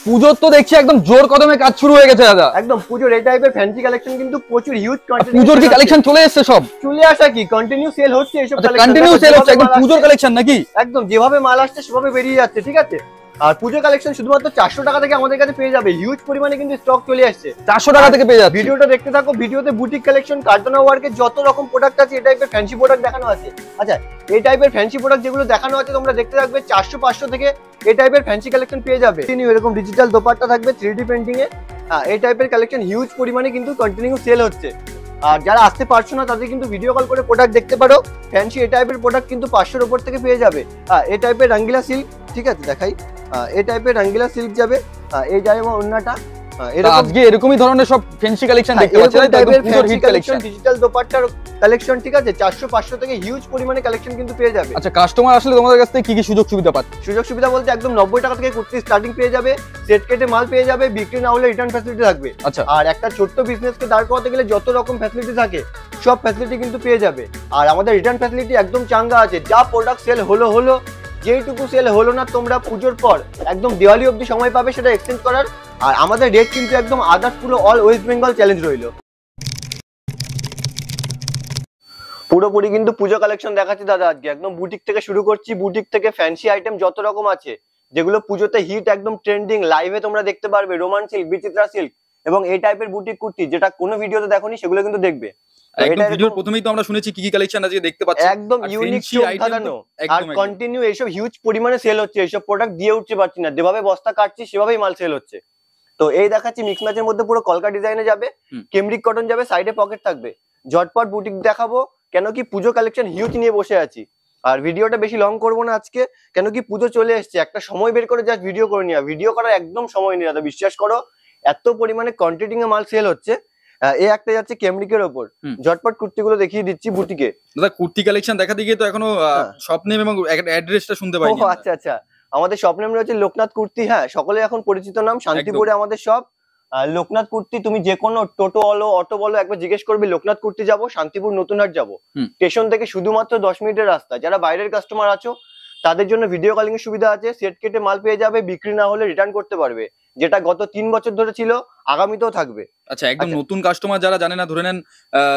পুজোর তো দেখছি একদম জোর কদমে কাজ শুরু হয়ে গেছে দাদা। একদম পুজোর এই টাইপের ফ্যান্সি কালেকশন কিন্তু প্রচুর হিউজ কন্টিনিউ। পুজোর কি কালেকশন চলে এসেছে সব? চলে আসা কি কন্টিনিউ সেল হচ্ছে এইসব কালেকশন। কন্টিনিউ সেল হচ্ছে একদম পুজোর কালেকশন নাকি? একদম যেভাবে মাল আসছে সেভাবে বেরিয়ে যাচ্ছে, ঠিক আছে। আর পুজো কালেকশন শুধুমাত্র 400 টাকা থেকে আমাদের কাছে পেয়ে যাবে। হিউজ পরিমাণে কিন্তু স্টক চলে আসছে। 400 টাকা থেকে পেয়ে যাচ্ছে। ভিডিওটা দেখতে থাকো, ভিডিওতে বুটিক কালেকশন, কার্টনা ওয়ার্কের যত রকম প্রোডাক্ট আছে, এই টাইপের ফ্যান্সি প্রোডাক্ট দেখানো আছে। আচ্ছা, এই টাইপের ফ্যান্সি প্রোডাক্ট যেগুলো দেখানো আছে তোমরা দেখতে থাকবে, 400-500 থেকে এই টাইপের ফ্যান্সি কালেকশন পেয়ে যাবে। এরকম ডিজিটাল দোপাট্টা থাকবে 3D পেন্টিং এ। এই টাইপের কালেকশন হিউজ পরিমাণে কিন্তু কন্টিনিউ সেল হচ্ছে। আর যারা আসতে পারছো না তাদের কিন্তু ভিডিও কল করে প্রোডাক্ট দেখতে পারো। ফ্যান্সি এই টাইপের প্রোডাক্ট কিন্তু 500-র উপর থেকে পেয়ে যাবে। এই টাইপের রঙ্গিলা সিল্ক, ঠিক আছে দেখাই। এই টাইপের রঙ্গিলা সিল্ক যাবে, এই যাবে ওন্নাটা। আজকে এরকমই ধরনের সব ফ্যান্সি কালেকশন দেখতে পাচ্ছেন, টাইপের পুজোর হিট কালেকশন, ডিজিটাল দোপাট্টার কালেকশন, ঠিক আছে। 400-500 থেকে হিউজ পরিমাণে কালেকশন কিন্তু পেয়ে যাবে। আচ্ছা, কাস্টমার আসলে তোমাদের কাছ থেকে কি কি সুযোগ সুবিধা পাচ্ছে? সুযোগ সুবিধা বলতে একদম 90 টাকা থেকে কুর্তি স্টার্টিং পেয়ে যাবে, সেট কেটে মাল পেয়ে যাবে, বিক্রি না হলে রিটার্ন ফ্যাসিলিটি থাকবে। আচ্ছা, আর একটা ছোট্ট বিজনেসকে দাঁড় করাতে গেলে যত রকম ফ্যাসিলিটি থাকে সব ফ্যাসিলিটি কিন্তু পেয়ে যাবে। আর আমাদের রিটার্ন ফ্যাসিলিটি একদম চাঙ্গা আছে। যা প্রোডাক্ট সেল হলো, যেইটুকু সেল হলো না তোমরা পুজোর পর একদম দিওয়ালি অবধি সময় পাবে সেটা এক্সচেঞ্জ করার। আর আমাদের রেট কিন্তু একদম আদার্স পুরো অল ওয়েস্ট বেঙ্গল চ্যালেঞ্জ রইল। পুরোপুরি কিন্তু পুজো কালেকশন দেখাচ্ছি দাদা আজকে। একদম বুটিক থেকে শুরু করছি, বুটিক থেকে ফ্যান্সি আইটেম যত রকম আছে যেগুলো পুজোতে হিট, একদম ট্রেন্ডিং, লাইভে তোমরা দেখতে পারবে। রোমান সিল্ক, বিচিত্রা সিল্ক এবং এই টাইপের বুটিক কুর্তি যেটা কোনো ভিডিওতে দেখোনি সেগুলো কিন্তু দেখবে। একদম ভিডিওর প্রথমেই তো আমরা শুনেছি কি কি কালেকশন আজকে দেখতে পাচ্ছি, একদম ইউনিক সাজানো। আর কন্টিনিউ এইসব হিউজ পরিমাণে সেল হচ্ছে। এইসব প্রোডাক্ট দিয়ে উঠতে পারছি না, যেভাবে বস্তা কাটছি সেভাবেই মাল সেল হচ্ছে। তো এই দেখাচ্ছি মিক্স ম্যাচের মধ্যে পুরো কলকা ডিজাইনে যাবে, কেমব্রিক কটন যাবে, সাইডে পকেট থাকবে। ঝটপট বুটিক দেখাবো কেন কি পুজো কালেকশন হিউজ নিয়ে বসে আছি। আর ভিডিওটা বেশি লং করবো না আজকে, কেন কি পুজো চলে এসছে। একটা সময় বের করে জাস্ট ভিডিও করে নিও। ভিডিও করার একদম সময় নেই দাদা, বিশ্বাস করো। এত পরিমাণে কোয়ান্টিটি এ মাল সেল হচ্ছে। এই একটা যাচ্ছে কেমব্রিকের ওপর। ঝটপট কুর্তিগুলো দেখিয়ে দিচ্ছি বুটিকে। দাদা কুর্তি কালেকশন দেখাতে গিয়ে তো এখনো শপ নেম এবং অ্যাড্রেসটা শুনতে পাইনি। ও আচ্ছা আচ্ছা, আমাদের শপ নেম রয়েছে লোকনাথ কুর্তি। হ্যাঁ, সকলে এখন পরিচিত নাম। শান্তিপুরে আমাদের শপ লোকনাথ কুর্তি। তুমি যে কোনো টোটো বলো, অটো বলো, একবার জিজ্ঞেস করবে লোকনাথ কুর্তি যাবো, শান্তিপুর নতুনহাট যাবো। স্টেশন থেকে শুধুমাত্র 10 মিনিটের রাস্তা। যারা বাইরের কাস্টমার আছো তাদের জন্য ভিডিও কলিং এর সুবিধা আছে। সেট কেটে মাল পেয়ে যাবে, বিক্রি না হলে রিটার্ন করতে পারবে, যেটা গত 3 বছর ধরে ছিল, আগামীতেও থাকবে। আচ্ছা, একদম নতুন কাস্টমার যারা জানে না, ধরে নেন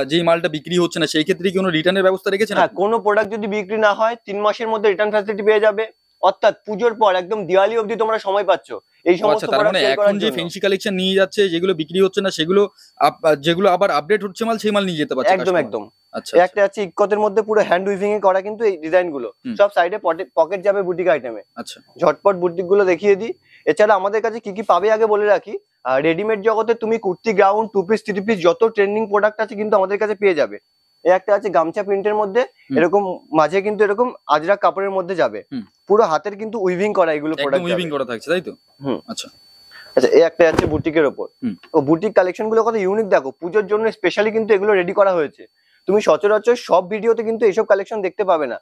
যেই মালটা বিক্রি হচ্ছে না, সেই ক্ষেত্রে কি কোনো রিটার্নের ব্যবস্থা রেখেছেন? হ্যাঁ, কোনো প্রোডাক্ট যদি বিক্রি না হয় 3 মাসের মধ্যে রিটার্ন ফ্যাসিলিটি পেয়ে যাবে। অর্থাৎ পুজোর পর একদম দিওয়ালি অবধি তোমরা সময় পাচ্ছ এই সমস্ত প্রোডাক্ট সেল করার জন্য। যে ফ্যান্সি কালেকশন নিয়ে যাচ্ছে, যেগুলো বিক্রি হচ্ছে না, সেগুলো যেগুলো আবার আপডেট হচ্ছে মাল, সেই মাল নিয়ে যেতে পারছে। একদম একদম। আচ্ছা, একটা আছে ইকতের মধ্যে পুরো হ্যান্ড উইভিং এ করা, কিন্তু এই ডিজাইন গুলো সব সাইডে পকেট যাবে বুটিক আইটেমে। আচ্ছা, ঝটপট বুটিক গুলো দেখিয়ে দিই। এছাড়া আমাদের কাছে কি কি পাবে আগে বলে রাখি। রেডিমেড জগতে তুমি কুর্তি, গাউন, 2 পিস 3 পিস যত ট্রেন্ডিং প্রোডাক্ট আছে কিন্তু আমাদের কাছে পেয়ে যাবে। এই একটা আছে গামছা প্রিন্টের মধ্যে, এরকম মাঝে কিন্তু এরকম আজরাক কাপড়ের মধ্যে যাবে, পুরো হাতের কিন্তু উইভিং করা, এগুলো প্রোডাক্ট উইভিং করা থাকছে, তাই তো? আচ্ছা আচ্ছা, এই একটা আছে বুটিকের ওপর। ও বুটিক কালেকশন গুলো কত ইউনিক দেখো। পুজোর জন্য স্পেশালি কিন্তু এগুলো রেডি করা হয়েছে। তুমি সচরাচর সব ভিডিওতে কিন্তু এইসব কালেকশন দেখতে পাবে না।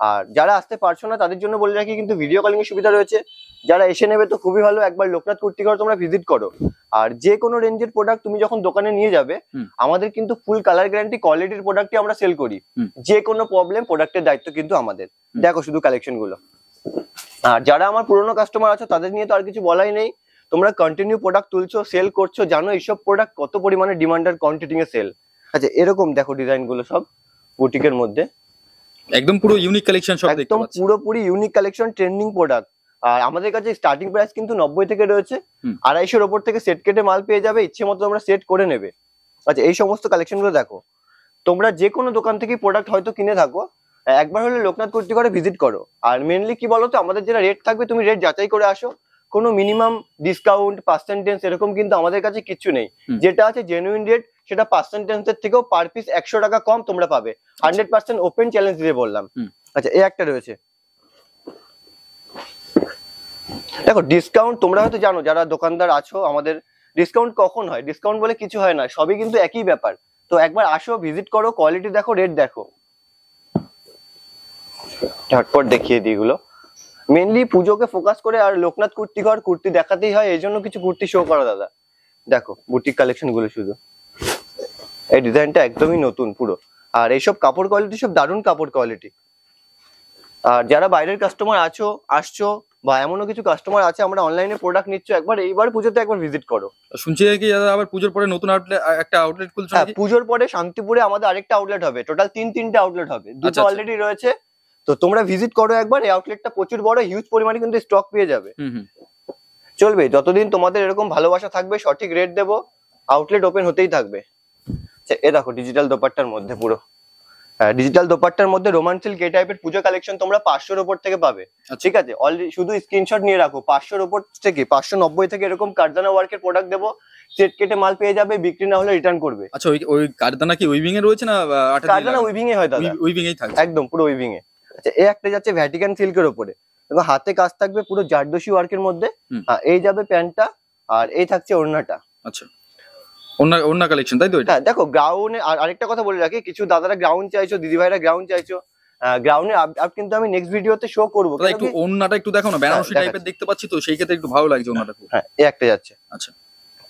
আর যারা আসতে পারছো না তাদের জন্য বলে রাখি কিন্তু ভিডিও কলিং এর সুবিধা রয়েছে। যারা এসে নেবে তো খুবই ভালো, একবার লোকনাথ কুর্তি ঘর তোমরা ভিজিট করো। আর যে কোনো রেঞ্জের প্রোডাক্ট তুমি যখন দোকানে নিয়ে যাবে, আমাদের কিন্তু ফুল কালার গ্যারান্টি, কোয়ালিটির প্রোডাক্টই আমরা সেল করি। যে কোনো প্রবলেম, প্রোডাক্টের দায়িত্ব কিন্তু আমাদের। দেখো শুধু কালেকশন গুলো। আর যারা আমার পুরনো কাস্টমার আছো তাদের নিয়ে তো আর কিছু বলাই নেই। তোমরা কন্টিনিউ প্রোডাক্ট তুলছো, সেল করছো, জানো এইসব প্রোডাক্ট কত পরিমাণে ডিমান্ড আর কোয়ান্টিটি এ সেল। আচ্ছা, এরকম দেখো ডিজাইন গুলো সব বুটিকের মধ্যে, একদম পুরো ইউনিক কালেকশন, সব একদম পুরোপুরি ইউনিক কালেকশন, ট্রেন্ডিং প্রোডাক্ট। আর আমাদের কাছে স্টার্টিং প্রাইস কিন্তু 90 থেকে রয়েছে। 250-র ওপর থেকে সেট কেটে মাল পেয়ে যাবে, ইচ্ছে মতো তোমরা সেট করে নেবে। আচ্ছা, এই সমস্ত কালেকশন গুলো দেখো। তোমরা যে কোনো দোকান থেকে প্রোডাক্ট হয়তো কিনে থাকো, একবার হলে লোকনাথ কুর্তি ঘরে ভিজিট করো। আর মেনলি কি বলতো, আমাদের যেটা রেট থাকবে তুমি রেট যাচাই করে আসো। কোনো মিনিমাম ডিসকাউন্ট, পার্সেন্টেজ এরকম কিন্তু আমাদের কাছে কিছু নেই। যেটা আছে জেনুইন রেট, সেটা পার্সেন্টেজের থেকেও পার পিস 100 টাকা কম তোমরা পাবে। 100% ওপেন চ্যালেঞ্জ দিয়ে বললাম। আচ্ছা, এই একটা রয়েছে দেখো। ডিসকাউন্ট তোমরা হয়তো জানো, যারা দোকানদার আছো, আমাদের ডিসকাউন্ট কখন হয়? ডিসকাউন্ট বলে কিছু হয় না, সবই কিন্তু একই ব্যাপার। তো একবার আসো, ভিজিট করো, কোয়ালিটি দেখো, রেট দেখো। ঝটপট দেখিয়ে দিই এগুলো। মেনলি পুজোকে ফোকাস করে আর লোকনাথ কুর্তি ঘর কুর্তি দেখাতেই হয়, এই জন্য কিছু কুর্তি শো করো দাদা। দেখো বুটিক কালেকশন গুলো শুধু। এই ডিজাইনটা একদমই নতুন পুরো। আর এইসব কাপড় কোয়ালিটি সব দারুণ কাপড় কোয়ালিটি। আর যারা বাইরের কাস্টমার আসছো বা এমনও কিছু কাস্টমার আছে আমরা অনলাইনে প্রোডাক্ট নিচ্ছ একবার এইবার পুজোতে একবার ভিজিট করো। শুনছি কি দাদা আবার পুজোর পরে নতুন আউটলেট একটা আউটলেট খুলছো হ্যাঁ, নাকি? পুজোর পরে শান্তিপুরে আমাদের আরেকটা আউটলেট হবে, টোটাল তিনটে আউটলেট হবে, দুটো আচ্ছা। অলরেডি রয়েছে। তো তোমরা ভিজিট করো একবার, এই আউটলেটটা প্রচুর বড়, হিউজ পরিমাণে কিন্তু স্টক পেয়ে যাবে। চলবে যতদিন তোমাদের এরকম ভালোবাসা থাকবে, সঠিক রেট দেবো, আউটলেট ওপেন হতেই থাকবে। এ দেখো ডিজিটাল দোপাট্টার মধ্যে পুরো, ডিজিটাল দোপাট্টার মধ্যে রোমান সিল্ক এই টাইপের পুজো কালেকশন তোমরা 500-র উপর থেকে পাবে। ঠিক আছে, অলরেডি শুধু স্ক্রিনশট নিয়ে রাখো, 500-র উপর থেকে 590 থেকে এরকম কারদানা ওয়ার্কের প্রোডাক্ট দেবো, সেট কেটে মাল পেয়ে যাবে, বিক্রি না হলে রিটার্ন করবে। আচ্ছা, ওই কারদানা কি উইভিং এ রয়েছে না কারদানা উইভিং এ হয় দাদা? উইভিং এই থাকে একদম পুরো উইভিং এ। আচ্ছা, এই একটা যাচ্ছে ভ্যাটিকান সিল্কের উপরে, এবং হাতে কাজ থাকবে পুরো জারদোসি ওয়ার্কের মধ্যে। এই যাবে প্যান্টটা, আর এই থাকছে ওড়নাটা। আচ্ছা, ওড়না কালেকশন তাই তো এটা? হ্যাঁ দেখো, গ্রাউন্ডে আরেকটা কথা বলে রাখি, কিছু দাদারা গ্রাউন্ড চাইছো, দিদি ভাইরা গ্রাউন্ড চাইছো, গ্রাউন্ডে আপ কিন্তু আমি নেক্সট ভিডিওতে শো করবো। একটু ওড়নাটা একটু দেখো না, বেনারসি টাইপের দেখতে পাচ্ছি তো, সেই ক্ষেত্রে একটু ভালো লাগছে ওড়নাটা। হ্যাঁ, এই একটা যাচ্ছে। আচ্ছা,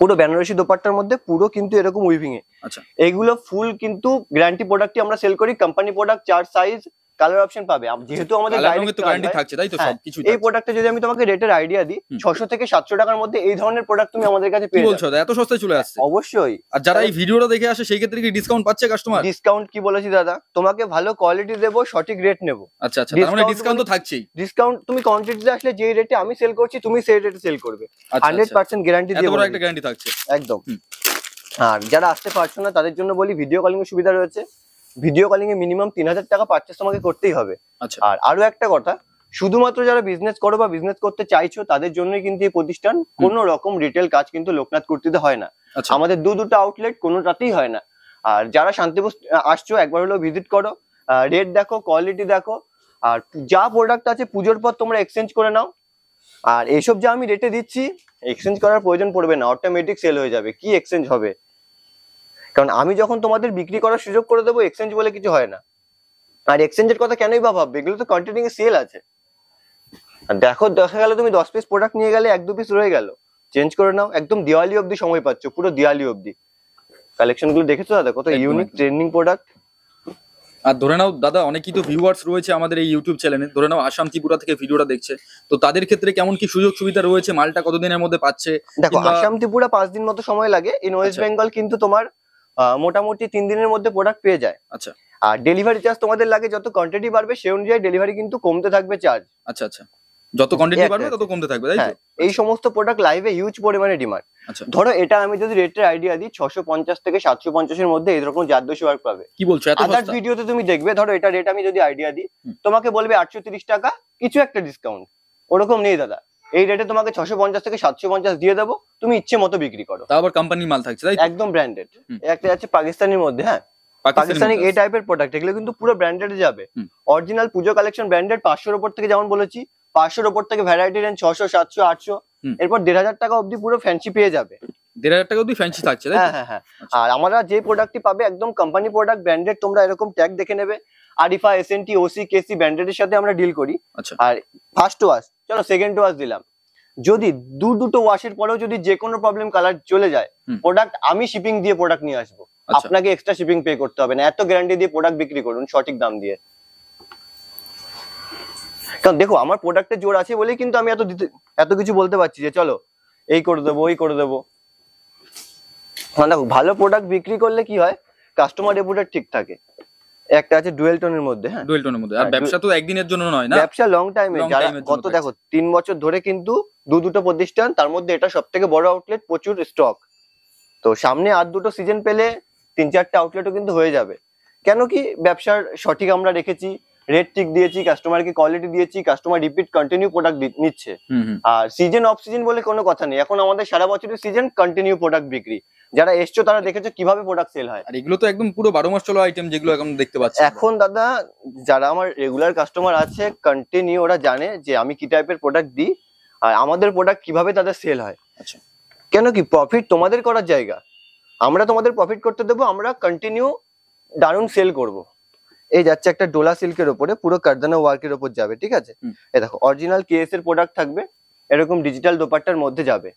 পুরো বেনারসি দোপাট্টার মধ্যে পুরো কিন্তু এরকম উইভিং এ। আচ্ছা, এগুলো ফুল কিন্তু গ্যারান্টি প্রোডাক্টই আমরা সেল করি, company product, chart, size, colour option পাবে। যেহেতু আমাদের ডাইরেক্ট গ্যারান্টি থাকছে তাই তো সবকিছু। এই প্রোডাক্টে যদি আমি তোমাকে রেটের আইডিয়া দিই, 600 থেকে 700 টাকার মধ্যে এই ধরনের প্রোডাক্ট তুমি আমাদের কাছে পেয়ে যাবে। কি বলছো, এত সস্তায় চলে আসছে? অবশ্যই। আর যারা এই ভিডিওটা দেখে আসে সেই ক্ষেত্রে কি ডিসকাউন্ট পাচ্ছে কাস্টমার? ডিসকাউন্ট কি বলেছি দাদা, তোমাকে ভালো কোয়ালিটি দেবো, সঠিক রেট নেবো। আচ্ছা আচ্ছা, তার মানে ডিসকাউন্ট তো থাকছেই। ডিসকাউন্ট তুমি কোয়ান্টিটিতে আসলে যে রেটে আমি সেল করছি তুমি সেই রেটে সেল করবে, 100% গ্যারান্টি দিয়ে। এত বড় একটা গ্যারান্টি থাকছে একদম। আর যারা আসতে পারছো না তাদের জন্য বলি, ভিডিও কলিং এর সুবিধা রয়েছে। ভিডিও কলিং এ মিনিমাম 3000 টাকা পারচেজ তোমাকে করতেই হবে। আচ্ছা, আর আরো একটা কথা, শুধুমাত্র যারা বিজনেস করো বা বিজনেস করতে চাইছো তাদের জন্যই কিন্তু এই প্রতিষ্ঠান। কোনো রকম রিটেল কাজ কিন্তু লোকনাথ কুর্তিতে হয় না। আমাদের দুটো আউটলেট, কোনোটাতেই হয় না। আর যারা শান্তিপুর আসছো একবার হলেও ভিজিট করো, রেট দেখো, কোয়ালিটি দেখো, আর যা প্রোডাক্ট আছে পুজোর পর তোমরা এক্সচেঞ্জ করে নাও। আর এইসব যা আমি রেটে দিচ্ছি, এক্সচেঞ্জ করার প্রয়োজন পড়বে না, অটোমেটিক সেল হয়ে যাবে। কি এক্সচেঞ্জ হবে? কারণ আমি যখন তোমাদের বিক্রি করার সুযোগ করে দেবো, এক্সচেঞ্জ বলে কিছু হয় না। আর এক্সচেঞ্জের কথা কেনই বা ভাববে, এগুলো তো কন্টিনিউ সেল আছে। আর দেখো, দেখা গেল তুমি 10 পিস প্রোডাক্ট নিয়ে গেলে 1-2 পিস রয়ে গেল, চেঞ্জ করে নাও। একদম দিওয়ালি অবধি সময় পাচ্ছ, পুরো দিওয়ালি অবধি। কালেকশন গুলো দেখেছো দাদা, কত ইউনিক ট্রেন্ডিং প্রোডাক্ট। আর ধরে নাও দাদা, অনেকেই তো ভিউয়ার্স রয়েছে আমাদের এই ইউটিউব চ্যানেলে, ধরে নাও আসাম ত্রিপুরা থেকে ভিডিওটা দেখছে, তো তাদের ক্ষেত্রে কেমন কি সুযোগ সুবিধা রয়েছে, মালটা কতদিনের মধ্যে পাচ্ছে? দেখো, আসাম ত্রিপুরা 5 দিন মতো সময় লাগে। ইন ওয়েস্ট বেঙ্গল কিন্তু তোমার মোটামুটি 3 দিনের মধ্যে প্রোডাক্ট পেয়ে যায়। আচ্ছা, আর ডেলিভারি চার্জ তোমাদের লাগে, যত কোয়ান্টিটি বাড়বে সেই অনুযায়ী ডেলিভারি কিন্তু কমতে থাকবে চার্জ। আচ্ছা আচ্ছা, যত কোয়ান্টিটি বাড়বে তত কমতে থাকবে তাই তো? এই সমস্ত প্রোডাক্ট লাইভে হিউজ পরিমাণে ডিমান্ড। আচ্ছা, ধরো ধরো এটা আমি যদি রেটের আইডিয়া দিই, 650 থেকে 750 এর মধ্যে এরকম জারদোসি ওয়ার্ক পাবে। কি বলছো, এত আদার্স সস্তা? ভিডিওতে তুমি দেখবে, ধরো এটা রেট আমি যদি আইডিয়া দিই, তোমাকে বলবে 830 টাকা, কিছু একটা ডিসকাউন্ট। ওরকম নেই দাদা, এই রেটে তোমাকে 650 থেকে 750 দিয়ে দেবো, তুমি ইচ্ছে মতো বিক্রি করো। তা আবার কোম্পানির মাল থাকছে তাই তো? একদম ব্র্যান্ডেড। একটা যাচ্ছে পাকিস্তানের মধ্যে, হ্যাঁ পাকিস্তানি এই টাইপের প্রোডাক্ট, এগুলো কিন্তু পুরো ব্র্যান্ডেড যাবে। অরিজিনাল পুজো কালেকশন ব্র্যান্ডেড, 500-র উপর থেকে, যেমন বলেছি 500-র উপর থেকে ভ্যারাইটি রেঞ্জ 600, 700, 800, এরপর 1500 টাকা অবধি পুরো ফ্যান্সি পেয়ে যাবে। 1500 টাকা অবধি ফ্যান্সি থাকছে তাই তো? হ্যাঁ হ্যাঁ হ্যাঁ। আর আমরা যে প্রোডাক্টটি পাবে একদম কোম্পানি প্রোডাক্ট, ব্র্যান্ডেড। তোমরা এরকম ট্যাগ দেখে নেবে, আরিফা, এসএনটি, ওসি, কেসি ব্র্যান্ডেডের সাথে আমরা ডিল করি। আচ্ছা, আর ফার্স্ট ওয়াশ, চলো সেকেন্ড ওয়াশ দিলাম, যদি দুটো ওয়াশের পরেও যদি যে কোনো প্রবলেম কালার চলে যায়, প্রোডাক্ট আমি শিপিং দিয়ে প্রোডাক্ট নিয়ে আসবো, আপনাকে এক্সট্রা শিপিং পে করতে হবে না। এত গ্যারান্টি দিয়ে প্রোডাক্ট বিক্রি করুন সঠিক দাম দিয়ে। কারণ দেখো, আমার প্রোডাক্টের জোর আছে বলেই কিন্তু আমি এত কিছু বলতে পারছি যে চলো এই করে দেবো, ওই করে দেবো। মানে দেখো, ভালো প্রোডাক্ট বিক্রি করলে কি হয়, কাস্টমার রেপুটেড ঠিক থাকে। একটা আছে ডুয়েল টোনের মধ্যে, হ্যাঁ ডুয়েল টোনের মধ্যে। আর ব্যবসা তো একদিনের জন্য নয় না, ব্যবসা লং টাইমে। যারা কত দেখো 3 বছর ধরে কিন্তু দুটো প্রতিষ্ঠান, তার মধ্যে এটা সবথেকে বড় আউটলেট, প্রচুর স্টক। তো সামনে আর দুটো সিজন পেলে 3-4টা আউটলেটও কিন্তু হয়ে যাবে। কেন কি, ব্যবসার সঠিক আমরা রেখেছি, রেট ঠিক দিয়েছি, কাস্টমারকে কোয়ালিটি দিয়েছি, কাস্টমার রিপিট কন্টিনিউ প্রোডাক্ট নিচ্ছে। আর সিজন অফ সিজন বলে কোনো কথা নেই, এখন আমাদের সারা বছরের সিজন কন্টিনিউ প্রোডাক্ট বিক্রি। যারা এসছো তারা দেখেছো কিভাবে প্রোডাক্ট সেল হয়। আর এগুলো তো একদম পুরো 12 মাস চলা আইটেম, যেগুলো এখন দেখতে পাচ্ছি এখন দাদা, যারা আমার রেগুলার কাস্টমার আছে কন্টিনিউ, ওরা জানে যে আমি কি টাইপের প্রোডাক্ট দিই আর আমাদের প্রোডাক্ট কিভাবে তাদের সেল হয়। আচ্ছা, কেন কি, প্রফিট তোমাদের করার জায়গা, আমরা তোমাদের প্রফিট করতে দেবো, আমরা কন্টিনিউ দারুণ সেল করব। এই যাচ্ছে একটা ডোলা সিল্কের উপরে, পুরো কারদানা ওয়ার্কের উপর যাবে, ঠিক আছে। এই দেখো, অরিজিনাল কেএস এর প্রোডাক্ট থাকবে, এরকম ডিজিটাল দোপাট্টার মধ্যে যাবে।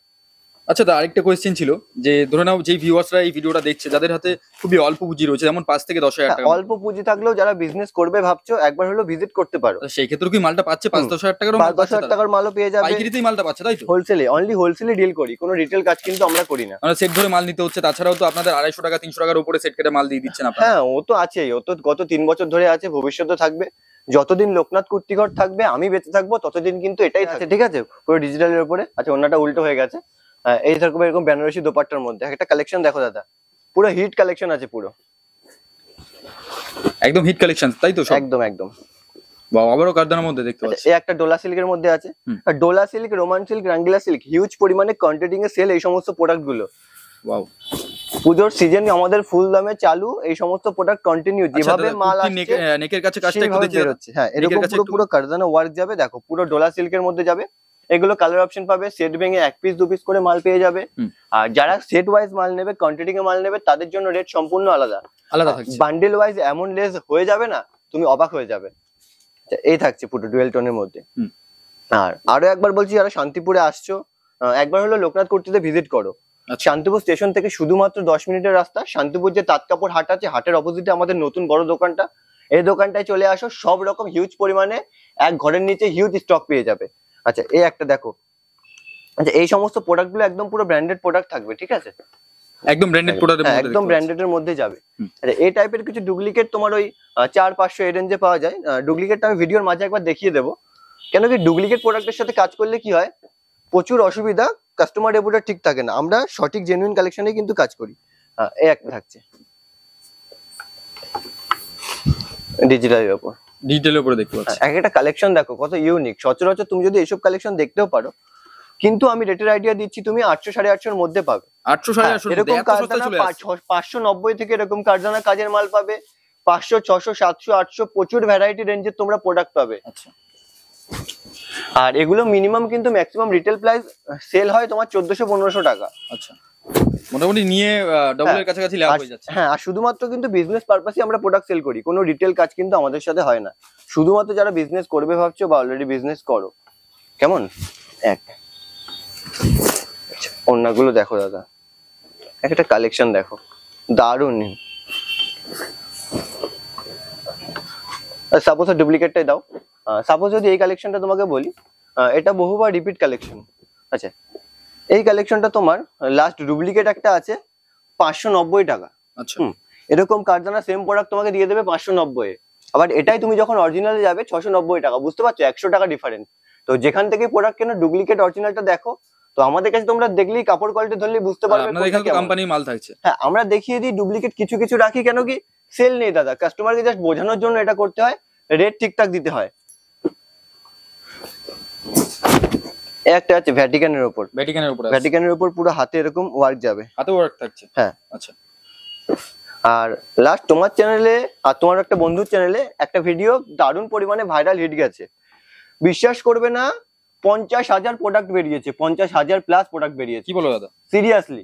আচ্ছা, দা আরেকটা কোয়েশ্চেন ছিল যে ধরে নাও যেই ভিউয়ার্সরা এই ভিডিওটা দেখছে যাদের হাতে খুবই অল্প পুঁজি রয়েছে, যেমন 5 থেকে 10,000 টাকা, অল্প পুঁজি থাকলেও যারা বিজনেস করবে ভাবছো একবার হলো ভিজিট করতে পারো। সেই ক্ষেত্রে কি মালটা পাচ্ছে 5-10,000 টাকারও মাল পাচ্ছে? 10,000 টাকার মালও পেয়ে যাবে, পাইকারিতেই মালটা পাচ্ছে তাই তো? হোলসেলে, অনলি হোলসেলে ডিল করি, কোনো রিটেল কাজ কিন্তু আমরা করি না। মানে সেট ধরে মাল নিতে হচ্ছে, তাছাড়াও তো আপনাদের 250 টাকা 300 টাকার উপরে সেট কেটে মাল দিয়ে দিচ্ছেন আপনারা। হ্যাঁ, ও তো আছেই, ও তো গত 3 বছর ধরে আছে, ভবিষ্যতে থাকবে। যতদিন লোকনাথ কুর্তিঘর থাকবে, আমি বেঁচে থাকবো, ততদিন কিন্তু এটাই আছে, ঠিক আছে? পুরো ডিজিটালের উপরে। আচ্ছা, ওনাটা উল্টো হয়ে গেছে। এই থাকবে এরকম বেনারসি দোপাট্টার মধ্যে একটা কালেকশন দেখো দাদা, পুরো হিট কালেকশন আছে পুরো, একদম হিট কালেকশন তাই তো? একদম একদম। বাহ, আবারও কারদানার মধ্যে দেখতে পাচ্ছি। এই একটা ডোলা সিল্কের মধ্যে আছে, Dola silk, Roman silk, Rangila silk, huge পরিমাণে কোয়ান্টিটি এ সেল এই সমস্ত প্রোডাক্ট গুলো। ওয়াও, পুজোর সিজন আমাদের ফুল দামে চালু, এই সমস্ত প্রোডাক্ট কন্টিনিউ, যেভাবে মাল আসছে নেকের কাছে কাজটা একটু দেখি বেরোচ্ছে। হ্যাঁ, এরকম পুরো কারদানা ওয়ার্ক যাবে, দেখো পুরো ডোলা সিল্কের মধ্যে যাবে। এগুলো কালার অপশন পাবে, সেট ভেঙে 1 পিস 2 পিস করে মাল পেয়ে যাবে। আর যারা সেট ওয়াইজ মাল নেবে, কোয়ান্টিটি এ মাল নেবে, তাদের জন্য রেট সম্পূর্ণ আলাদা আলাদা থাকছে। বান্ডেল ওয়াইজ এমন লেস হয়ে যাবে না, তুমি অবাক হয়ে যাবে। এই থাকছে পুরো ডুয়েল টোনের মধ্যে। আর আরো একবার বলছি, যারা শান্তিপুরে আসছো, একবার হলো লোকনাথ কুর্তিতে ভিজিট করো। শান্তিপুর স্টেশন থেকে শুধুমাত্র 10 মিনিটের রাস্তা। শান্তিপুর যে তাঁত কাপড় হাট আছে, হাটের অপোজিটে আমাদের নতুন বড় দোকানটা, এই দোকানটায় চলে আসো, সব রকম হিউজ পরিমাণে এক ঘরের নিচে হিউজ স্টক পেয়ে যাবে। আচ্ছা, এই একটা দেখো। আচ্ছা, এই সমস্ত প্রোডাক্ট গুলো একদম পুরো ব্র্যান্ডেড প্রোডাক্ট থাকবে, ঠিক আছে? একদম ব্র্যান্ডেড প্রোডাক্টের মধ্যে, একদম ব্র্যান্ডেড এর মধ্যে যাবে। আচ্ছা, এই টাইপের কিছু ডুপ্লিকেট তোমার ওই 400-500 এই রেঞ্জে পাওয়া যায়। ডুপ্লিকেটটা আমি ভিডিওর মাঝে একবার দেখিয়ে দেবো, কেন কি ডুপ্লিকেট প্রোডাক্টের সাথে কাজ করলে কি হয়, প্রচুর অসুবিধা, কাস্টমার রিপোর্টটা ঠিক থাকে না। আমরা সঠিক জেনুইন কালেকশনে কিন্তু কাজ করি। এই একটা থাকছে ডিজিটালের উপর, ডিটেইলের উপরে দেখতে পাচ্ছি। এক একটা কালেকশন দেখো কত ইউনিক। সচরাচর তুমি যদি এইসব কালেকশন দেখতেও পারো, কিন্তু আমি রেটের আইডিয়া দিচ্ছি, তুমি 800-850 এর মধ্যে পাবে। 800-850 এরকম কারদানা 590 থেকে এরকম কারদানা কাজের মাল পাবে, 500, 600, 700, 800 প্রচুর ভ্যারাইটি রেঞ্জের তোমরা প্রোডাক্ট পাবে। আচ্ছা, আর এগুলো মিনিমাম কিন্তু ম্যাক্সিমাম রিটেল প্রাইস সেল হয় তোমার 1400-1500 টাকা। আচ্ছা, মোটামুটি নিয়ে ডবলের কাছাকাছি লাভ হয়ে যাচ্ছে। হ্যাঁ, আর শুধুমাত্র কিন্তু বিজনেস পারপাসই আমরা প্রোডাক্ট সেল করি, কোনো রিটেল কাজ কিন্তু আমাদের সাথে হয় না। শুধুমাত্র যারা বিজনেস করবে ভাবছো বা অলরেডি বিজনেস করো, কেমন অন্যগুলো দেখো দাদা, একটা কালেকশন দেখো, দারুণ। সাপোজ ডুপ্লিকেটটাই দাও। সাপোজ যদি এই কালেকশনটা তোমাকে বলি, এটা বহুবার রিপিট কালেকশন। আচ্ছা, এই কালেকশনটা তোমার লাস্ট ডুপ্লিকেট একটা আছে 590 টাকা। আচ্ছা, এরকম কারদানা সেম প্রোডাক্ট তোমাকে দিয়ে দেবে 590 এ। আবার এটাই তুমি যখন অরিজিনালে যাবে 690 টাকা। বুঝতে পারছো, 100 টাকা ডিফারেন্স। তো যেখান থেকে প্রোডাক্ট কেন, ডুপ্লিকেট অরিজিনালটা দেখো। তো আমাদের কাছে তোমরা দেখলেই, কাপড় কোয়ালিটি ধরলেই বুঝতে পারবে আপনাদের এখানে তো কোম্পানির মাল থাকছে। হ্যাঁ, আমরা দেখিয়ে দিই, ডুপ্লিকেট কিছু কিছু রাখি, কেন কি সেল নেই দাদা, কাস্টমারকে জাস্ট বোঝানোর জন্য এটা করতে হয়, রেট ঠিকঠাক দিতে হয়। একটা আছে ভ্যাটিকানের উপর, ভ্যাটিকানের উপর পুরো হাতে এরকম ওয়ার্ক যাবে, হাতে ওয়ার্ক থাকছে। হ্যাঁ, আচ্ছা। আর লাস্ট তোমার চ্যানেলে আর তোমার একটা বন্ধুর চ্যানেলে একটা ভিডিও দারুণ পরিমাণে ভাইরাল হিট গেছে, বিশ্বাস করবে না, 50,000 প্রোডাক্ট বেরিয়েছে, 50,000 প্লাস প্রোডাক্ট বেরিয়েছে। কি বলো দাদা? সিরিয়াসলি,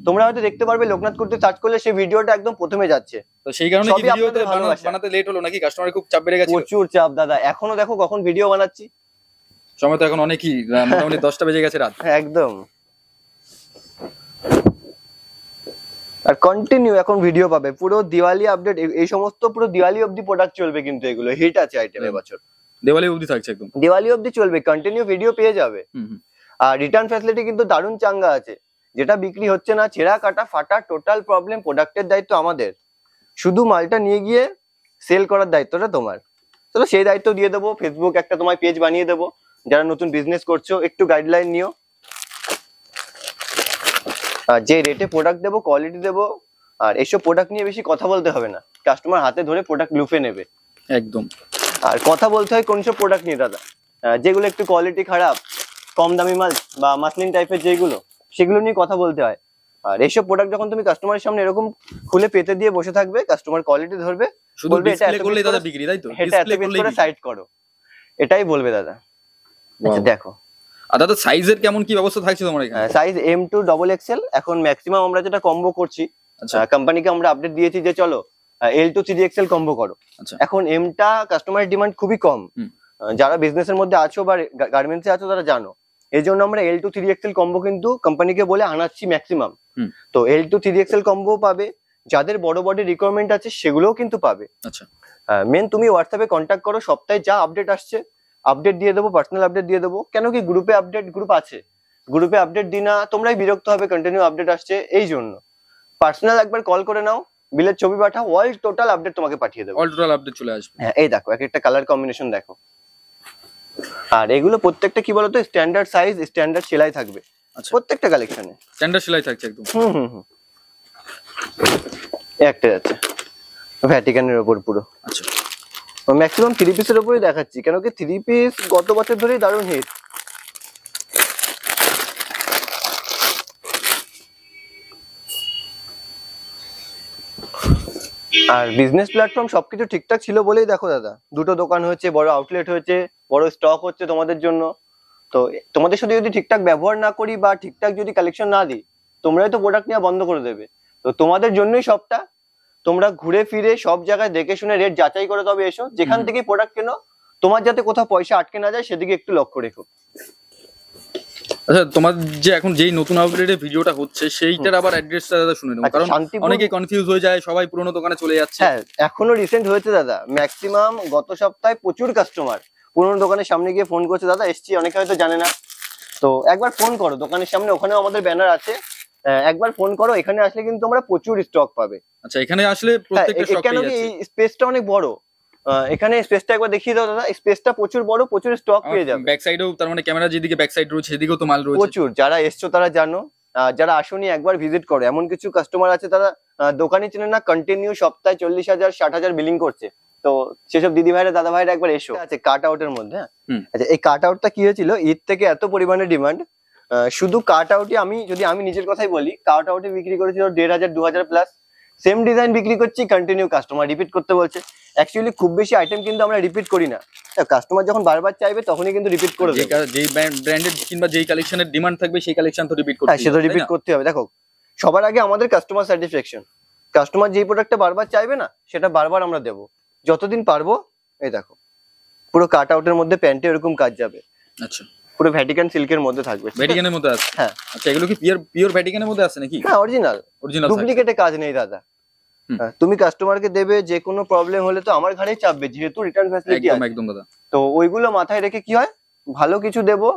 তোমরা হয়তো দেখতে পারবে লোকনাথ কুর্তি সার্চ করলে সেই ভিডিওটা একদম প্রথমে যাচ্ছে। তো সেই কারণে কি ভিডিওতে বানাতে লেট হলো নাকি? কাস্টমারের খুব চাপ বেড়ে গেছে? প্রচুর চাপ দাদা, এখনো দেখো কখন ভিডিও বানাচ্ছি, সময় তো এখন অনেকই, মোটামুটি 10টা বেজে গেছে রাত। একদম। আর কন্টিনিউ এখন ভিডিও পাবে, পুরো দিওয়ালি আপডেট, এই সমস্ত পুরো দিওয়ালি অবধি প্রোডাক্ট চলবে, কিন্তু এগুলো হিট আছে আইটেম এবছর, দিওয়ালি অবধি থাকছে, একদম দিওয়ালি অবধি চলবে, কন্টিনিউ ভিডিও পেয়ে যাবে। আর রিটার্ন ফ্যাসিলিটি কিন্তু দারুণ চাঙ্গা আছে, যেটা বিক্রি হচ্ছে না, ছেঁড়া কাটা ফাটা টোটাল প্রবলেম প্রোডাক্টের দায়িত্ব আমাদের, শুধু মালটা নিয়ে গিয়ে সেল করার দায়িত্বটা তোমার। চলো সেই দায়িত্ব দিয়ে দেবো, ফেসবুক একটা তোমার পেজ বানিয়ে দেবো, যারা নতুন বিজনেস করছো একটু গাইডলাইন নিও, আর যে রেটে প্রোডাক্ট দেবো, কোয়ালিটি দেবো, আর এইসব প্রোডাক্ট নিয়ে বেশি কথা বলতে হবে না, কাস্টমার হাতে ধরে প্রোডাক্ট লুফে নেবে একদম। আর কথা বলতে হয় কোন সব প্রোডাক্ট নিয়ে দাদা, যেগুলো একটু কোয়ালিটি খারাপ, কম দামি মাল বা মাসলিন টাইপের যেগুলো, সেগুলো নিয়ে কথা বলতে হয়। আর এইসব প্রোডাক্ট যখন তুমি কাস্টমারের সামনে এরকম খুলে পেতে দিয়ে বসে থাকবে, কাস্টমার কোয়ালিটি ধরবে, শুধু ডিসপ্লে করলেই দাদা বিক্রি, তাই তো? ডিসপ্লে করলেই সাইড করো, এটাই বলবে দাদা। আচ্ছা দেখো, আর দাদা সাইজের কেমন কি ব্যবস্থা থাকছে তোমার এখানে? সাইজ M2 XXL, এখন ম্যাক্সিমাম আমরা যেটা কম্বো করছি, কোম্পানিকে আমরা আপডেট দিয়েছি যে চলো L2 3XL কম্বো করো। এখন এমটা কাস্টমারের ডিমান্ড খুবই কম, যারা বিজনেসের মধ্যে আছো বা গার্মেন্টসে আছো তারা জানো, এই জন্য আমরা L2 3XL কম্বো কিন্তু কোম্পানিকে বলে আনাচ্ছি ম্যাক্সিমাম। তো L2 3XL কম্বো পাবে, যাদের বড় বডি রিকোয়ারমেন্ট আছে সেগুলোও কিন্তু পাবে। আচ্ছা, মেন তুমি হোয়াটসঅ্যাপে কন্ট্যাক্ট করো, সপ্তাহে যা আপডেট আসছে আপডেট দিয়ে দেবো, পার্সোনাল আপডেট দিয়ে দেবো। কেন কি গ্রুপে আপডেট, গ্রুপ আছে, গ্রুপে আপডেট দিই না তোমরাই বিরক্ত হবে, কন্টিনিউ আপডেট আসছে, এই জন্য পার্সোনাল একবার কল করে নাও, বিলের ছবি পাঠাও, অল টোটাল আপডেট তোমাকে পাঠিয়ে দেবো। অল টোটাল আপডেট চলে আসবে। হ্যাঁ, এই দেখো এক একটা কালার কম্বিনেশন দেখো। আর এগুলো প্রত্যেকটা কি বলতো স্ট্যান্ডার্ড সাইজ, স্ট্যান্ডার্ড সেলাই থাকবে প্রত্যেকটা কালেকশনে, স্ট্যান্ডার্ড সেলাই থাকছে একদম। একটা যাচ্ছে ভ্যাটিকানের ওপর পুরো। আচ্ছা, ম্যাক্সিমাম 3 পিসের ওপরই দেখাচ্ছি, কেন কি 3 পিস গত বছর ধরেই দারুণ হিট। আর বিজনেস প্ল্যাটফর্ম সবকিছু ঠিকঠাক ছিল বলেই দেখো দাদা, দুটো দোকান হয়েছে, বড় আউটলেট হয়েছে, বড় স্টক হচ্ছে তোমাদের জন্য। তো তোমাদের সাথে যদি ঠিকঠাক ব্যবহার না করি বা ঠিকঠাক যদি কালেকশন না দিই, তোমরাই তো প্রোডাক্ট নেওয়া বন্ধ করে দেবে। তো তোমাদের জন্যই সবটা, তোমরা ঘুরে ফিরে সব জায়গায় দেখে শুনে রেট যাচাই করে তবে এসো, যেখান থেকে প্রোডাক্ট কেনো তোমার যাতে কোথাও পয়সা আটকে না যায় সেদিকে একটু লক্ষ্য রেখো। আচ্ছা, তোমার যে এখন যেই নতুন আউটলেটে ভিডিওটা হচ্ছে সেইটার আবার অ্যাড্রেসটা দাদা শুনে নেব, কারণ অনেকে কনফিউজ হয়ে যায়, সবাই পুরনো দোকানে চলে যাচ্ছে। হ্যাঁ, এখনো রিসেন্ট হয়েছে দাদা, ম্যাক্সিমাম গত সপ্তাহে প্রচুর কাস্টমার পুরনো দোকানের সামনে গিয়ে ফোন করছে, দাদা এসছি, অনেকে হয়তো জানে না। তো একবার ফোন করো দোকানের সামনে, ওখানেও আমাদের ব্যানার আছে, একবার ফোন করো, এখানে আসলে কিন্তু তোমরা প্রচুর স্টক পাবে। আচ্ছা, এখানে আসলে প্রত্যেকটা স্টক পেয়ে যাচ্ছে। এই স্পেসটা অনেক বড়, এখানে স্পেসটা একবার দেখিয়ে দাও দাদা, স্পেসটা প্রচুর বড়, প্রচুর স্টক পেয়ে যাবে। ব্যাক সাইডেও, তার মানে ক্যামেরা যেদিকে ব্যাক সাইড রয়েছে সেদিকেও তো মাল রয়েছে প্রচুর। যারা এসছো তারা জানো, যারা আসোনি একবার ভিজিট করো। এমন কিছু কাস্টমার আছে তারা দোকানই চেনে না, কন্টিনিউ সপ্তাহে 40,000 60,000 বিলিং করছে। তো সেসব দিদি ভাইরা দাদা ভাইরা একবার এসো। আছে কাট আউটের মধ্যে। আচ্ছা, এই কাট আউটটা কি হয়েছিল, ঈদ থেকে এত পরিমাণে ডিমান্ড, শুধু কাট আউটে আমি নিজের কথাই বলি, কাট আউটে বিক্রি করেছিল 1,500 2,000 প্লাস। সেম ডিজাইন বিক্রি করছি, কন্টিনিউ কাস্টমার রিপিট করতে বলছে। অ্যাকচুয়ালি খুব বেশি আইটেম কিন্তু আমরা রিপিট করি না, কাস্টমার যখন বারবার চাইবে তখনই কিন্তু রিপিট করে দেবে। যেই ব্র্যান্ডেড কিংবা যেই কালেকশনের ডিমান্ড থাকবে সেই কালেকশন তো রিপিট করতে হবে। হ্যাঁ, সেটা রিপিট করতে হবে। দেখো, সবার আগে আমাদের কাস্টমার স্যাটিসফ্যাকশন, কাস্টমার যেই প্রোডাক্টটা বারবার চাইবে না সেটা বারবার আমরা দেবো যতদিন পারবো। এই দেখো পুরো কাট আউটের মধ্যে প্যান্টে এরকম কাজ যাবে। আচ্ছা, পুরো ভ্যাটিকান সিল্কের মধ্যে থাকবে। ভ্যাটিকানের মধ্যে আছে? হ্যাঁ। আচ্ছা, এগুলো কি পিওর ভ্যাটিকানের মধ্যে আছে নাকি? হ্যাঁ, অরিজিনাল, ডুপ্লিকেটে কাজ নেই দাদা। তুমি কাস্টমারকে দেবে, যে কোনো প্রবলেম হলে তো আমার ঘাড়েই চাপবে, যেহেতু রিটার্ন ফ্যাসিলিটি আছে। একদম দাদা। তো ওইগুলো মাথায় রেখে কি হয়, ভালো কিছু দেবো,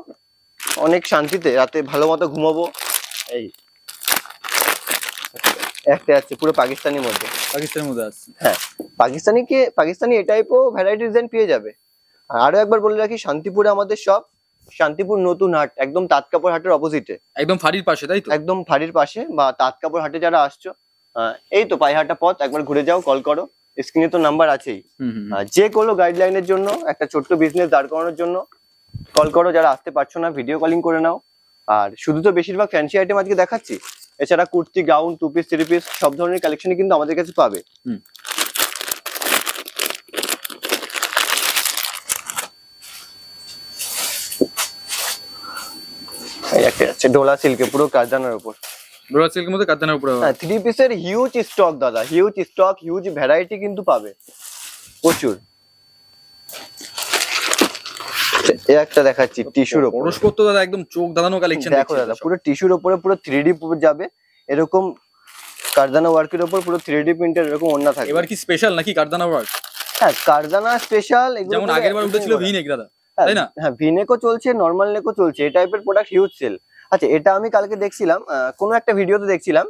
অনেক শান্তিতে রাতে ভালো মতো ঘুমাবো। এই একটা আছে পুরো পাকিস্তানির মধ্যে। পাকিস্তানের মধ্যে আছে? হ্যাঁ, পাকিস্তানি এই টাইপও ভ্যারাইটি ডিজাইন পেয়ে যাবে। আরো একবার বলে রাখি, শান্তিপুরে আমাদের সব, শান্তিপুর নতুন হাট, একদম তাঁতকাপড় হাটের অপোজিটে, একদম ফাঁড়ির পাশে, তাই তো? একদম ফাঁড়ির পাশে, বা তাঁতকাপড় হাটে যারা আসছো, এই তো পাইহাটা পথ, একবার ঘুরে যাও, কল করো, স্ক্রিনে তো নাম্বার আছেই। যে কোনো গাইডলাইনের জন্য, একটা ছোট্ট বিজনেস দাঁড় করানোর জন্য কল করো। যারা আসতে পারছো না ভিডিও কলিং করে নাও। আর শুধু তো বেশিরভাগ ফ্যান্সি আইটেম আজকে দেখাচ্ছি, এছাড়া কুর্তি, গাউন, 2 পিস 3 পিস সব ধরনের কালেকশনই কিন্তু আমাদের কাছে পাবে। একটা আছে ডোলা সিল্কে, পুরো কারদানার উপর। ডোলা সিল্কের মধ্যে কারদানার উপর? হ্যাঁ, 3 পিসের হিউজ স্টক দাদা, হিউজ স্টক, হিউজ ভ্যারাইটি কিন্তু পাবে প্রচুর। একটা দেখাচ্ছি টিস্যুর উপর, পরস্পর তো দাদা একদম চোখ ধাঁধানো কালেকশন। দেখো দাদা, পুরো টিস্যুর উপরে পুরো 3D যাবে, এরকম কারদানা ওয়ার্কের উপর পুরো 3D প্রিন্টের এরকম ওন্না থাকে। এবার কি স্পেশাল নাকি কারদানা ওয়ার্ক? হ্যাঁ, কারদানা স্পেশাল। যেমন আগের বার উঠেছিল ভি নেক দাদা, তাই না? হ্যাঁ, ভি নেকও চলছে, নরমাল নেকও চলছে, এই টাইপের প্রোডাক্ট হিউজ সেল। আচ্ছা, এটা আমি কালকে দেখছিলাম, কোনো একটা ভিডিওতে দেখছিলাম,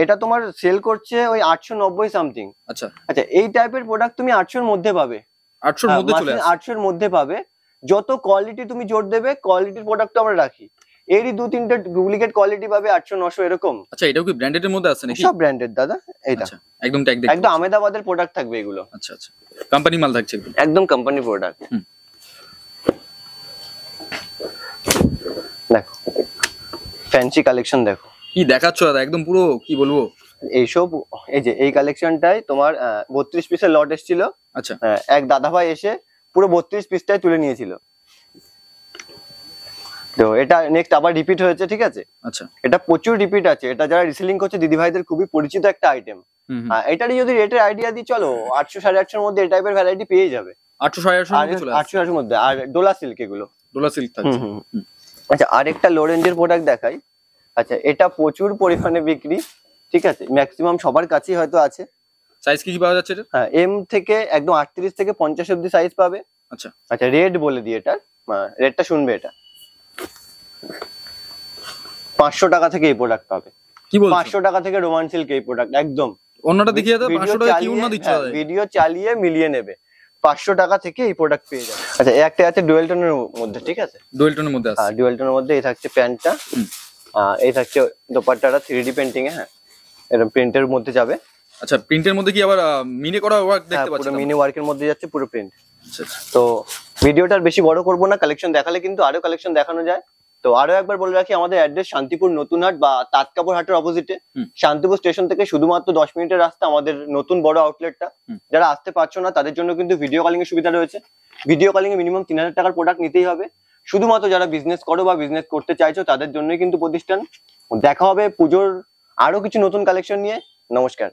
এটা তোমার সেল করছে ওই 890 সামথিং। আচ্ছা আচ্ছা, এই টাইপের প্রোডাক্ট তুমি 800 এর মধ্যে পাবে। 800 এর মধ্যে চলে আসে? 800 এর মধ্যে পাবে। যত কোয়ালিটি তুমি জোর দেবে, কোয়ালিটির প্রোডাক্ট আমরা রাখি, এরই 2-3টে ডুপ্লিকেট কোয়ালিটি পাবে 800 900 এরকম। আচ্ছা, এটাও কি ব্র্যান্ডেড এর মধ্যে আছে নাকি? সব ব্র্যান্ডেড দাদা। এইটা একদম ট্যাগ দেখতে, একদম আহমেদাবাদের প্রোডাক্ট থাকবে এগুলো। আচ্ছা আচ্ছা, কোম্পানি মাল থাকছে একদম কোম্পানি প্রোডাক্ট। দেখো ফ্যান্সি কালেকশন, দেখো কি দেখাচ্ছ দাদা, একদম পুরো কি বলবো, এইসব। এই যে এই কালেকশনটাই তোমার 32 পিসের লট এসেছিল। আচ্ছা, এক দাদা ভাই এসে পুরো 32 পিসটাই তুলে নিয়েছিল। তো এটা নেক্সট আবার রিপিট হয়েছে, ঠিক আছে? আচ্ছা, এটা প্রচুর রিপিট আছে, এটা যারা রিসেলিং করছে দিদি ভাইদের খুবই পরিচিত একটা আইটেম। এটারই যদি রেটের আইডিয়া দিই, চলো 800 850 এর মধ্যে এই টাইপের ভ্যারাইটি পেয়ে যাবে। 800 850 এর মধ্যে চলে আসে? 800 এর মধ্যে। আর ডোলা সিল্ক, এগুলো ডোলা সিল্ক থাকছে। আচ্ছা আরেকটা লো রেঞ্জের প্রোডাক্ট দেখাই। আচ্ছা এটা প্রচুর পরিমাণে বিক্রি, ঠিক আছে, ম্যাক্সিমাম সবার কাছেই হয়তো আছে। সাইজ কি পাওয়া যাচ্ছে এটা? হ্যাঁ, এম থেকে একদম 38 থেকে 50 অব্দি সাইজ পাবে। আচ্ছা আচ্ছা রেড বলে দিই, এটা রেডটা শুনবে, এটা 500 টাকা থেকে এই প্রোডাক্ট পাবে। কি বলছো? 500 টাকা থেকে রোমান সিল্ক এই প্রোডাক্ট একদম। অন্যটা দেখিয়ে দাও, 500 টাকা কি অন্য দিচ্ছ? ভিডিও চালিয়ে মিলিয়ে নেবে, 500 টাকা থেকে এই প্রোডাক্ট পেয়ে যাবে। আচ্ছা এই একটা আছে ডুয়েল টোনের মধ্যে, ঠিক আছে, ডুয়েল টোনের মধ্যে আছে। হ্যাঁ ডুয়েল টোনের মধ্যে। এই থাকছে প্যান্টটা, এই থাকছে দোপাট্টাটা 3D পেন্টিং এ, হ্যাঁ এরকম প্রিন্টের মধ্যে যাবে। আচ্ছা প্রিন্টের মধ্যে কি আবার মিনে করা ওয়ার্ক দেখতে পাচ্ছি? পুরো মিনি ওয়ার্কের মধ্যে যাচ্ছে, পুরো প্রিন্ট। আচ্ছা তো ভিডিওটা আর বেশি বড় করবো না, কালেকশন দেখালে কিন্তু আরো কালেকশন দেখানো যায়। তো আরো একবার বলে রাখি, আমাদের অ্যাড্রেস শান্তিপুর নতুন হাট বা তাঁতকাপড় হাটের অপোজিটে। শান্তিপুর স্টেশন থেকে শুধুমাত্র 10 মিনিটের রাস্তা আমাদের নতুন বড় আউটলেটটা। যারা আসতে পারছো না তাদের জন্য কিন্তু ভিডিও কলিং এর সুবিধা রয়েছে। ভিডিও কলিং এ মিনিমাম 3000 টাকার প্রোডাক্ট নিতেই হবে। শুধুমাত্র যারা বিজনেস করো বা বিজনেস করতে চাইছো তাদের জন্যই কিন্তু প্রতিষ্ঠান। দেখা হবে পুজোর আরো কিছু নতুন কালেকশন নিয়ে। নমস্কার।